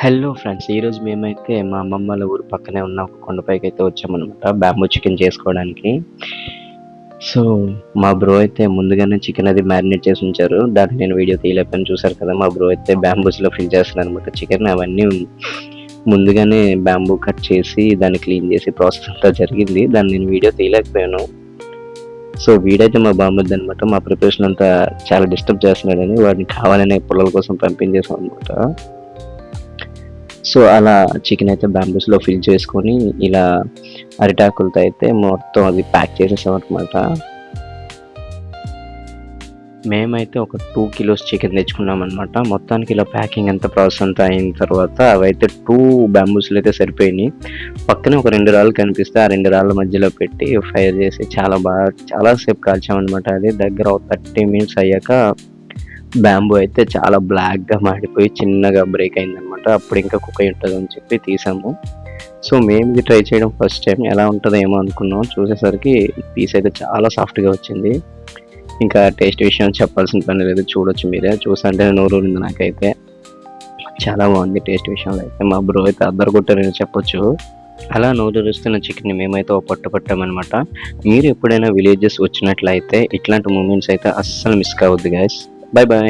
Hello friends, ఈరోజు మేమైతే మా అమ్మమ్మ వాళ్ళ ఊరు పక్కనే ఉన్న ఒక కొండపైకైతే వచ్చామనమాట బ్యాంబూ చికెన్ చేసుకోవడానికి. సో, మా బ్రో అయితే ముందుగానే చికెన్ అది మ్యారినేట్ చేసి ఉంచారు. దాన్ని నేను వీడియో తీయలేకపోయాను, చూసారు కదా! మా బ్రో అయితే బ్యాంబూస్‌లో ఫిల్ చేస్తున్నారనమాట చికెన్. అవన్నీ ముందుగానే బ్యాంబూ కట్ చేసి దాన్ని క్లీన్ చేసి ప్రాసెస్ అంతా జరిగింది. దాన్ని నేను వీడియో తీయలేకపోయాను. సో, వీడైతే మా బామ్మర్దనమాట. మా ప్రిపరేషన్ అంతా చాలా డిస్టర్బ్ చేస్తున్నాడని వాడిని కావాలనే పుల్లల కోసం పంపించేసామనమాట. సో, అలా చికెన్ అయితే బ్యాంబూస్‌లో ఫిల్ చేసుకొని, ఇలా అరిటాకులతో అయితే మొత్తం అది ప్యాక్ చేసేసామనమాట. మేమైతే ఒక 2 కిలోస్ చికెన్ తెచ్చుకున్నామనమాట. మొత్తానికి ఇలా ప్యాకింగ్ అంతా ప్రాసెస్ అంతా అయిన తర్వాత అవైతే 2 బ్యాంబూస్‌లో అయితే సరిపోయినాయి. పక్కనే ఒక 2 రాళ్ళు కనిపిస్తే, ఆ 2 రాళ్ళ మధ్యలో పెట్టి ఫైర్ చేసి చాలా సేపు కాల్చామనమాట. అది దగ్గర ఒక 30 మినిట్స్ అయ్యాక బ్యాంబూ అయితే చాలా బ్లాక్‌గా మాడిపోయి చిన్నగా బ్రేక్ అయిందనమాట. అప్పుడు ఇంకా కుక్ అయ్యి ఉంటదని చెప్పి తీసాము. సో, మేము ఇది ట్రై చేయడం ఫస్ట్ టైమ్. ఎలా ఉంటదో ఏమో అనుకున్నాం. చూసేసరికి పీస్ అయితే చాలా సాఫ్ట్‌గా వచ్చింది. ఇంకా టేస్ట్ విషయం చెప్పాల్సిన పని లేదు. చూడొచ్చు మీరే. చూస్తుంటేనే నోరూరింది నాకైతే. చాలా బాగుంది టేస్ట్ విషయంలో అయితే. మా బ్రో అయితే అద్దరగొట్టారని చెప్పొచ్చు. అలా నోరూరిస్తున్న చికెన్‌ని మేమైతే ఓ పట్టు పట్టామనమాట. మీరు ఎప్పుడైనా విలేజెస్ వచ్చినట్లయితే ఇట్లాంటి మూమెంట్స్ అయితే అస్సలు మిస్ కావద్దు గైస్. By by.